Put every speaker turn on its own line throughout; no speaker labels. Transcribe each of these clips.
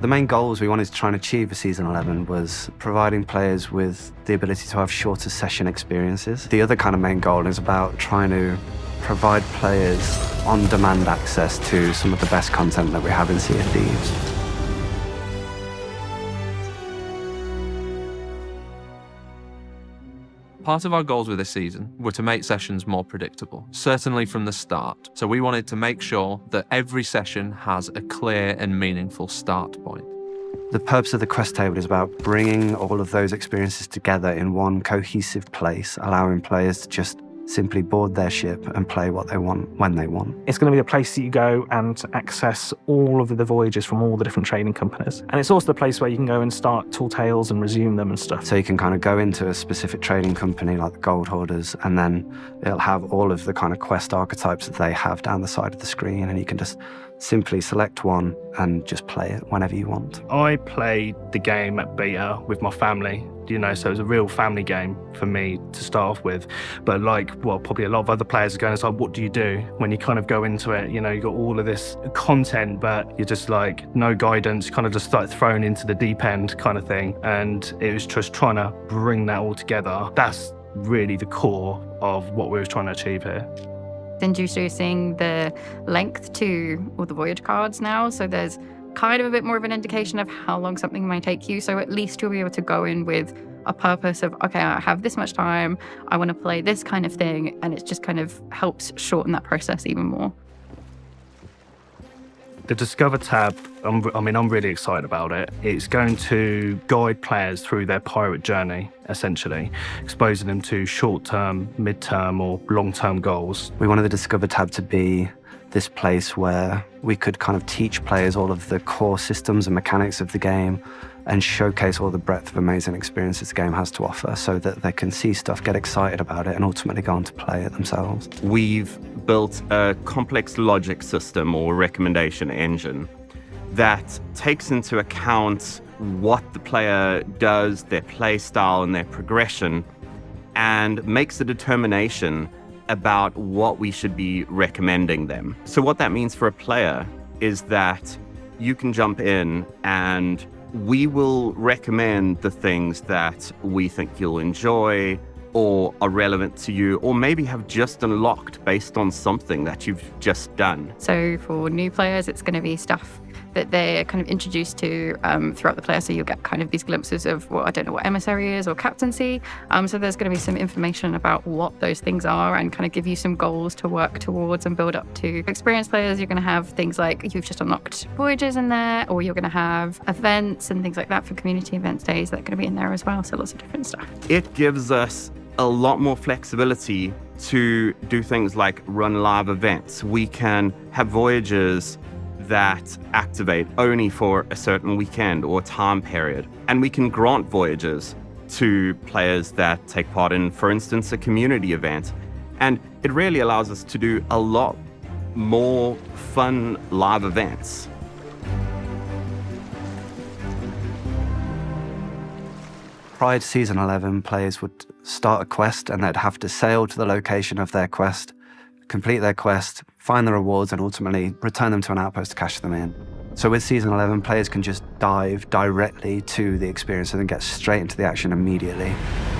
The main goals we wanted to try and achieve with Season 11 was providing players with the ability to have shorter session experiences. The other kind of main goal is about trying to provide players on-demand access to some of the best content that we have in Sea of Thieves.
Part of our goals with this season were to make sessions more predictable, certainly from the start. So we wanted to make sure that every session has a clear and meaningful start point.
The purpose of the quest table is about bringing all of those experiences together in one cohesive place, allowing players to just simply board their ship and play what they want when they want.
It's going to be a place that you go and access all of the voyages from all the different trading companies. And it's also the place where you can go and start tall tales and resume them and stuff.
So you can kind of go into a specific trading company like the Gold Hoarders, and then it'll have all of the kind of quest archetypes that they have down the side of the screen, and you can just simply select one and just play it whenever you want.
I played the game at beta with my family, you know, so it was a real family game for me to start off with. But like, well, probably a lot of other players are going, it's like, what do you do when you kind of go into it? You know, you got all of this content, but you're just like, no guidance, kind of just start thrown into the deep end kind of thing. And it was just trying to bring that all together. That's really the core of what we were trying to achieve here.
Introducing the length to all the voyage cards now, so there's kind of a bit more of an indication of how long something might take you, so at least you'll be able to go in with a purpose of, okay, I have this much time, I want to play this kind of thing, and it just kind of helps shorten that process even more.
The Discover tab, I'm really excited about it. It's going to guide players through their pirate journey, essentially, exposing them to short-term, mid-term, or long-term goals.
We wanted the Discover tab to be this place where we could kind of teach players all of the core systems and mechanics of the game and showcase all the breadth of amazing experiences the game has to offer, so that they can see stuff, get excited about it, and ultimately go on to play it themselves.
We've built a complex logic system or recommendation engine that takes into account what the player does, their play style and their progression, and makes a determination about what we should be recommending them. So what that means for a player is that you can jump in and we will recommend the things that we think you'll enjoy or are relevant to you, or maybe have just unlocked based on something that you've just done.
So for new players, it's going to be stuff that they're kind of introduced to throughout the player. So you'll get kind of these glimpses of, well, I don't know what emissary is or captaincy. So there's going to be some information about what those things are and kind of give you some goals to work towards and build up to. Experienced players, you're going to have things like you've just unlocked voyages in there, or you're going to have events and things like that for community events days that are going to be in there as well. So lots of different stuff.
It gives us a lot more flexibility to do things like run live events. We can have voyages that activate only for a certain weekend or time period. And we can grant voyages to players that take part in, for instance, a community event. And it really allows us to do a lot more fun live events.
Prior to Season 11, players would start a quest and they'd have to sail to the location of their quest, complete their quest, find the rewards, and ultimately return them to an outpost to cash them in. So with Season 11, players can just dive directly to the experience and then get straight into the action immediately,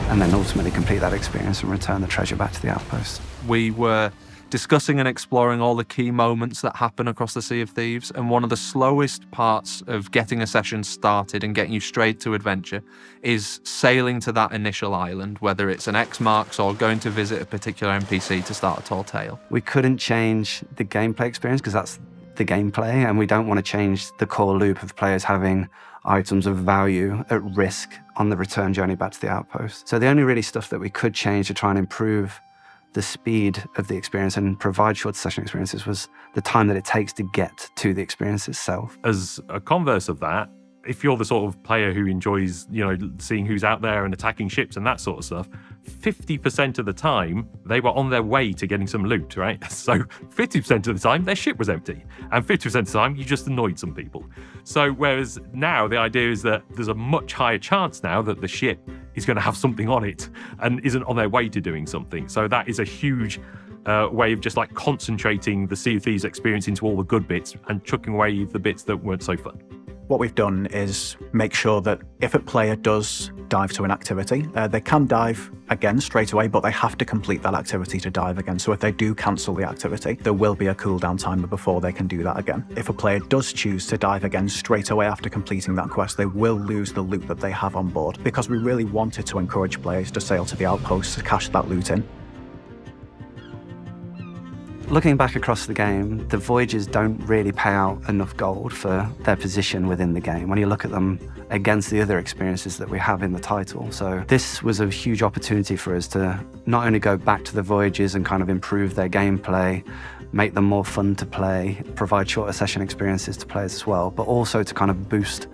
and then ultimately complete that experience and return the treasure back to the outpost.
We were discussing and exploring all the key moments that happen across the Sea of Thieves, and one of the slowest parts of getting a session started and getting you straight to adventure is sailing to that initial island, whether it's an X marks or going to visit a particular NPC to start a tall tale.
We couldn't change the gameplay experience because that's the gameplay, and we don't want to change the core loop of players having items of value at risk on the return journey back to the outpost. So the only really stuff that we could change to try and improve the speed of the experience and provide short session experiences was the time that it takes to get to the experience itself.
As a converse of that, if you're the sort of player who enjoys, you know, seeing who's out there and attacking ships and that sort of stuff, 50% of the time they were on their way to getting some loot, right? So 50% of the time their ship was empty, and 50% of the time you just annoyed some people. So whereas now the idea is that there's a much higher chance now that the ship is going to have something on it and isn't on their way to doing something. So that is a huge way of just like concentrating the Sea of Thieves experience into all the good bits and chucking away the bits that weren't so fun.
What we've done is make sure that if a player does dive to an activity, they can dive again straight away, but they have to complete that activity to dive again. So if they do cancel the activity, there will be a cooldown timer before they can do that again. If a player does choose to dive again straight away after completing that quest, they will lose the loot that they have on board, because we really wanted to encourage players to sail to the outposts to cash that loot in.
Looking back across the game, the voyages don't really pay out enough gold for their position within the game when you look at them against the other experiences that we have in the title. So this was a huge opportunity for us to not only go back to the voyages and kind of improve their gameplay, make them more fun to play, provide shorter session experiences to players as well, but also to kind of boost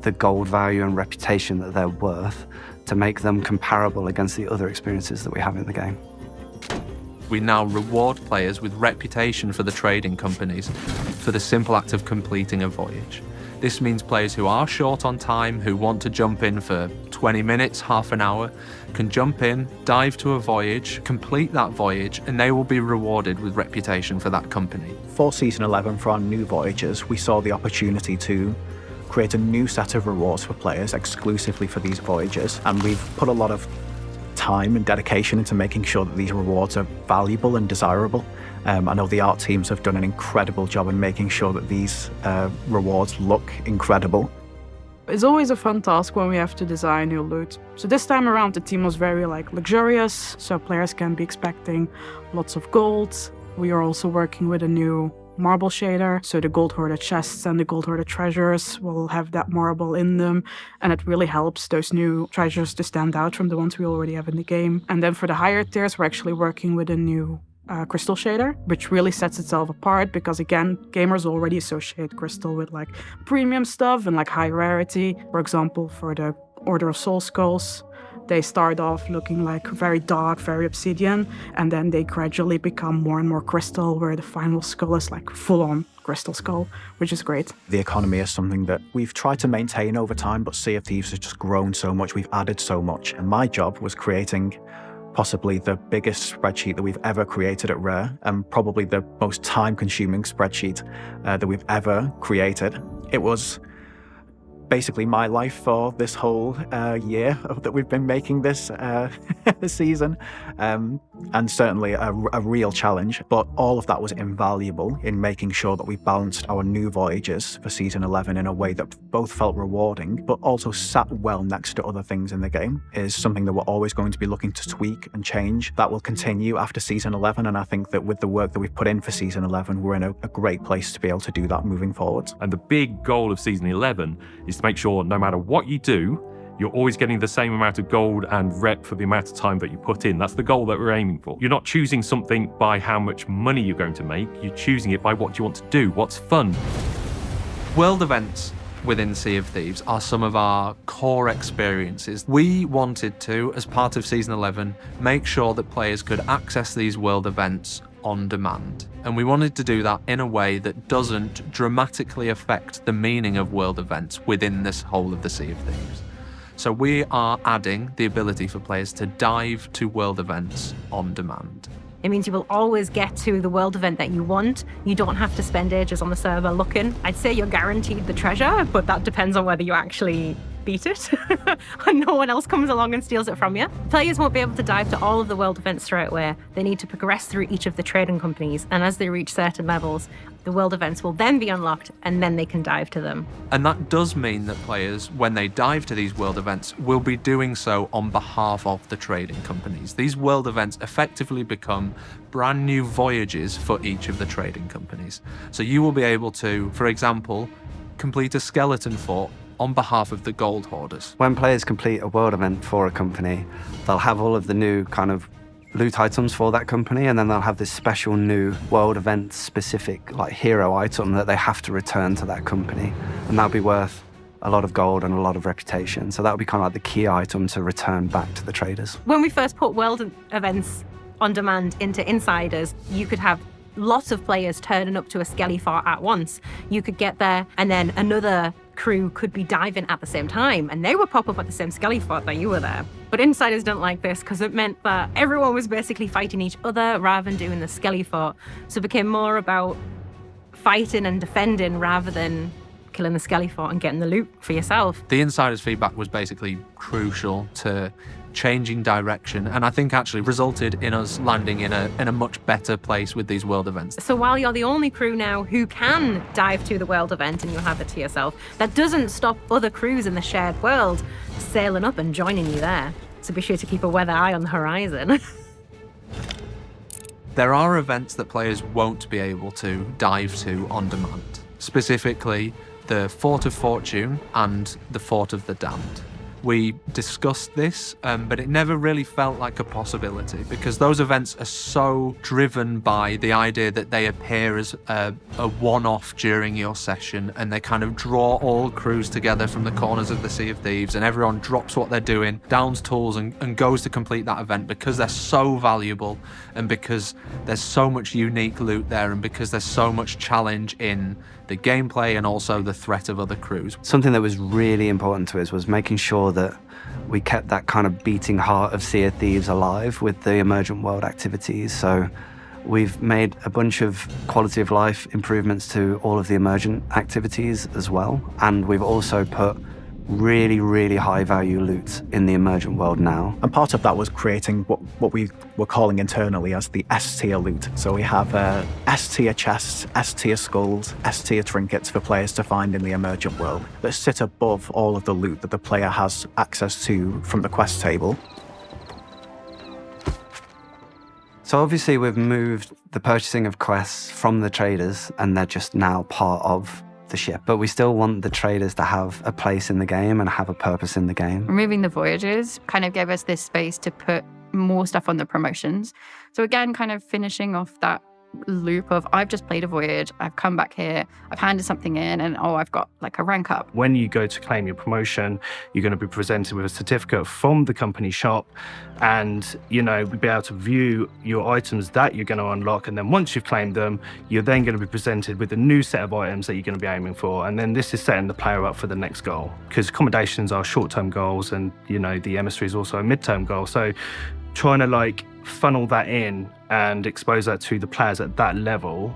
the gold value and reputation that they're worth, to make them comparable against the other experiences that we have in the game.
We now reward players with reputation for the trading companies for the simple act of completing a voyage. This means players who are short on time, who want to jump in for 20 minutes, half an hour, can jump in, dive to a voyage, complete that voyage, and they will be rewarded with reputation for that company.
For Season 11, for our new voyages, we saw the opportunity to create a new set of rewards for players exclusively for these voyages, and we've put a lot of time and dedication into making sure that these rewards are valuable and desirable. I know the art teams have done an incredible job in making sure that these rewards look incredible.
It's always a fun task when we have to design new loot. So this time around the team was very luxurious, so players can be expecting lots of gold. We are also working with a new marble shader, so the gold hoarded chests and the gold hoarded treasures will have that marble in them, and it really helps those new treasures to stand out from the ones we already have in the game. And then for the higher tiers, we're actually working with a new crystal shader, which really sets itself apart because, again, gamers already associate crystal with premium stuff and high rarity. For example, for the Order of Soul Skulls, they start off looking very dark, very obsidian, and then they gradually become more and more crystal, where the final skull is full-on crystal skull, which is great.
The economy is something that we've tried to maintain over time, but Sea of Thieves has just grown so much, we've added so much. And my job was creating possibly the biggest spreadsheet that we've ever created at Rare, and probably the most time-consuming spreadsheet that we've ever created. It was basically my life for this whole year that we've been making this season, and certainly a real challenge, but all of that was invaluable in making sure that we balanced our new voyages for Season 11 in a way that both felt rewarding but also sat well next to other things in the game. Is something that we're always going to be looking to tweak and change. That will continue after Season 11, and I think that with the work that we've put in for Season 11, we're in a great place to be able to do that moving forward.
And the big goal of Season 11 is to make sure no matter what you do, you're always getting the same amount of gold and rep for the amount of time that you put in. That's the goal that we're aiming for. You're not choosing something by how much money you're going to make, you're choosing it by what you want to do, what's fun.
World events within Sea of Thieves are some of our core experiences. We wanted to, as part of Season 11, make sure that players could access these world events on demand. And we wanted to do that in a way that doesn't dramatically affect the meaning of world events within this whole of the Sea of Thieves. So we are adding the ability for players to dive to world events on demand.
It means you will always get to the world event that you want. You don't have to spend ages on the server looking. I'd say you're guaranteed the treasure, but that depends on whether you actually beat it and no one else comes along and steals it from you. Players won't be able to dive to all of the world events straight away. They need to progress through each of the trading companies, and as they reach certain levels, the world events will then be unlocked and then they can dive to them.
And that does mean that players, when they dive to these world events, will be doing so on behalf of the trading companies. These world events effectively become brand new voyages for each of the trading companies. So you will be able to, for example, complete a skeleton fort on behalf of the gold hoarders.
When players complete a world event for a company, they'll have all of the new kind of loot items for that company, and then they'll have this special new world event specific hero item that they have to return to that company, and that'll be worth a lot of gold and a lot of reputation. So that'll be kind of the key item to return back to the traders.
When we first put world events on demand into Insiders, you could have lots of players turning up to a skelly fort at once. You could get there and then another crew could be diving at the same time, and they would pop up at the same skelly fort that you were there. But Insiders don't like this because it meant that everyone was basically fighting each other rather than doing the skelly fort. So it became more about fighting and defending rather than killing the skelly fort and getting the loot for yourself.
The insider's feedback was basically crucial to changing direction, and I think actually resulted in us landing in a much better place with these world events.
So while you're the only crew now who can dive to the world event and you'll have it to yourself, that doesn't stop other crews in the shared world sailing up and joining you there. So be sure to keep a weather eye on the horizon.
There are events that players won't be able to dive to on demand, specifically the Fort of Fortune and the Fort of the Damned. We discussed this, but it never really felt like a possibility because those events are so driven by the idea that they appear as a one-off during your session, and they kind of draw all crews together from the corners of the Sea of Thieves, and everyone drops what they're doing, downs tools, and goes to complete that event because they're so valuable, and because there's so much unique loot there, and because there's so much challenge in the gameplay and also the threat of other crews.
Something that was really important to us was making sure that we kept that kind of beating heart of Sea of Thieves alive with the emergent world activities. So we've made a bunch of quality of life improvements to all of the emergent activities as well. And we've also put really, really high value loot in the emergent world now.
And part of that was creating what we were calling internally as the S-tier loot. So we have S-tier chests, S-tier skulls, S-tier trinkets for players to find in the emergent world that sit above all of the loot that the player has access to from the quest table.
So obviously we've moved the purchasing of quests from the traders, and they're just now part of the ship, but we still want the traders to have a place in the game and have a purpose in the game.
Removing the voyages kind of gave us this space to put more stuff on the promotions. So again, kind of finishing off that loop of I've just played a voyage, I've come back here, I've handed something in, and I've got like a rank up.
When you go to claim your promotion, you're going to be presented with a certificate from the company shop, and we'll be able to view your items that you're going to unlock. And then once you've claimed them, you're then going to be presented with a new set of items that you're going to be aiming for. And then this is setting the player up for the next goal, because accommodations are short-term goals, and the emissary is also a mid-term goal. So trying to funnel that in and expose that to the players at that level,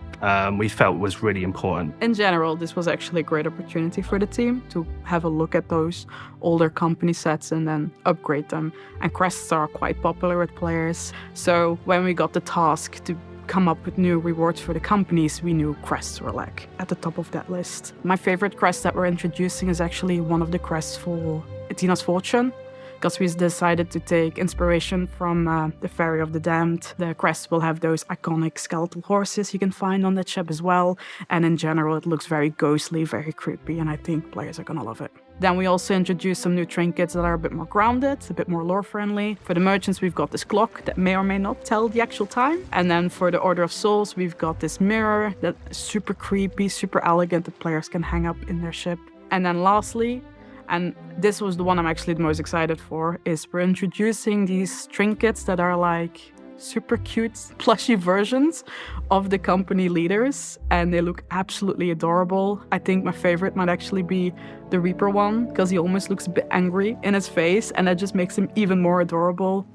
we felt was really important.
In general, this was actually a great opportunity for the team to have a look at those older company sets and then upgrade them. And crests are quite popular with players. So when we got the task to come up with new rewards for the companies, we knew crests were at the top of that list. My favorite crest that we're introducing is actually one of the crests for Atina's Fortune, because we decided to take inspiration from the Ferry of the Damned. The crest will have those iconic skeletal horses you can find on that ship as well. And in general, it looks very ghostly, very creepy, and I think players are gonna love it. Then we also introduced some new trinkets that are a bit more grounded, a bit more lore-friendly. For the merchants, we've got this clock that may or may not tell the actual time. And then for the Order of Souls, we've got this mirror that is super creepy, super elegant, that players can hang up in their ship. And then lastly, and this was the one I'm actually the most excited for, is we're introducing these trinkets that are super cute plushy versions of the company leaders, and they look absolutely adorable. I think my favorite might actually be the Reaper one, because he almost looks a bit angry in his face, and that just makes him even more adorable.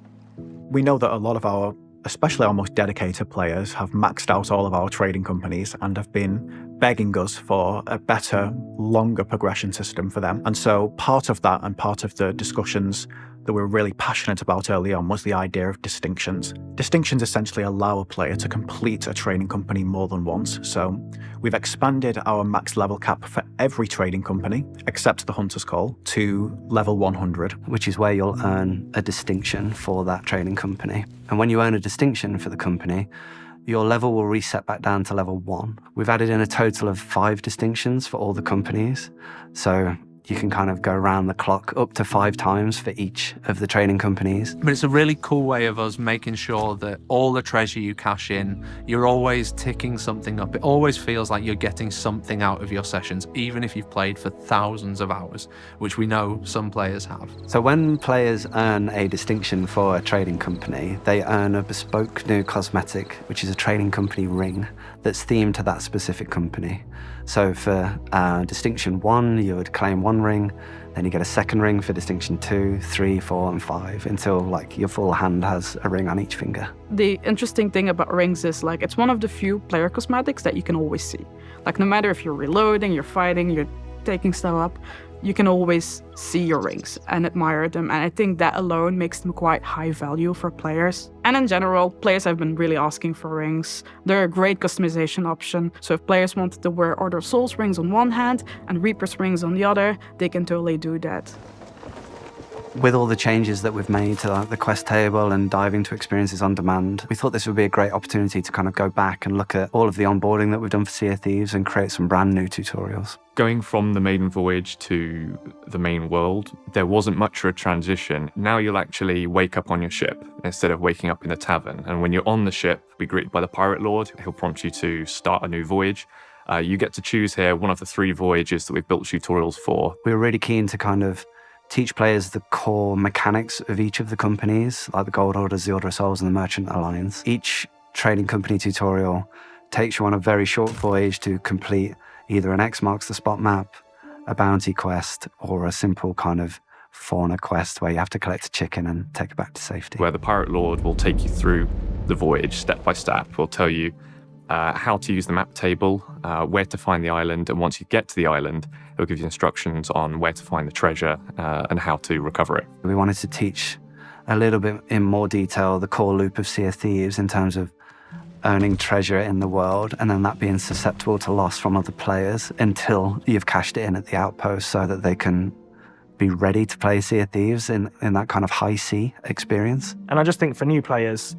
We know that a lot of our, especially our most dedicated players, have maxed out all of our trading companies and have been begging us for a better, longer progression system for them. And so part of that and part of the discussions that we were really passionate about early on was the idea of distinctions. Distinctions essentially allow a player to complete a trading company more than once. So we've expanded our max level cap for every trading company, except the Hunter's Call, to level 100.
Which is where you'll earn a distinction for that trading company. And when you earn a distinction for the company, your level will reset back down to level 1. We've added in a total of 5 distinctions for all the companies. So you can kind of go around the clock up to 5 times for each of the trading companies.
But it's a really cool way of us making sure that all the treasure you cash in, you're always ticking something up. It always feels like you're getting something out of your sessions, even if you've played for thousands of hours, which we know some players have.
So when players earn a distinction for a trading company, they earn a bespoke new cosmetic, which is a trading company ring that's themed to that specific company. So for distinction 1, you would claim 1 ring, then you get a second ring for distinction 2, 3, 4, and 5, until your full hand has a ring on each finger.
The interesting thing about rings is it's one of the few player cosmetics that you can always see. No matter if you're reloading, you're fighting, you're taking stuff up, you can always see your rings and admire them. And I think that alone makes them quite high value for players. And in general, players have been really asking for rings. They're a great customization option. So if players wanted to wear Order of Souls rings on one hand and Reaper's rings on the other, they can totally do that.
With all the changes that we've made to the quest table and diving to experiences on demand, we thought this would be a great opportunity to kind of go back and look at all of the onboarding that we've done for Sea of Thieves and create some brand new tutorials.
Going from the maiden voyage to the main world, there wasn't much of a transition. Now you'll actually wake up on your ship instead of waking up in the tavern. And when you're on the ship, be greeted by the Pirate Lord. He'll prompt you to start a new voyage. You get to choose here one of the 3 voyages that we've built tutorials for.
We were really keen to kind of teach players the core mechanics of each of the companies, like the Gold Orders, the Order of Souls, and the Merchant Alliance. Each trading company tutorial takes you on a very short voyage to complete either an X marks the spot map, a bounty quest, or a simple kind of fauna quest where you have to collect a chicken and take it back to safety.
Where the Pirate Lord will take you through the voyage step by step. We'll tell you how to use the map table, where to find the island, and once you get to the island, it'll give you instructions on where to find the treasure and how to recover it.
We wanted to teach a little bit in more detail the core loop of Sea of Thieves in terms of earning treasure in the world and then that being susceptible to loss from other players until you've cashed it in at the outpost so that they can be ready to play Sea of Thieves in that kind of high sea experience.
And I just think for new players,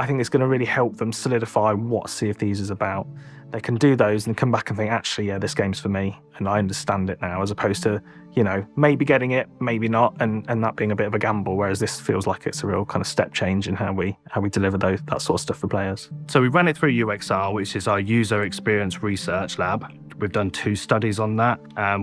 I think it's going to really help them solidify what Sea of Thieves is about. They can do those and come back and think, actually, yeah, this game's for me, and I understand it now, as opposed to, you know, maybe getting it, maybe not, and that being a bit of a gamble, whereas this feels like it's a real kind of step change in how we deliver that sort of stuff for players. So we ran it through UXR, which is our User Experience Research Lab. We've done 2 studies on that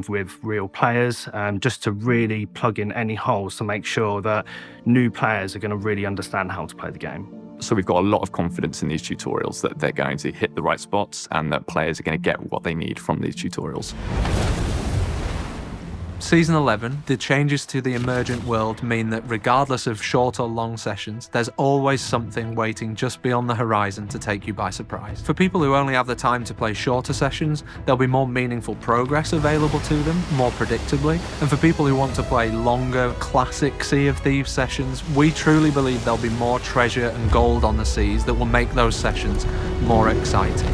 with real players, just to really plug in any holes to make sure that new players are going to really understand how to play the game.
So we've got a lot of confidence in these tutorials that they're going to hit the right spots and that players are going to get what they need from these tutorials.
Season 11, the changes to the emergent world mean that regardless of short or long sessions, there's always something waiting just beyond the horizon to take you by surprise. For people who only have the time to play shorter sessions, there'll be more meaningful progress available to them, more predictably. And for people who want to play longer, classic Sea of Thieves sessions, we truly believe there'll be more treasure and gold on the seas that will make those sessions more exciting.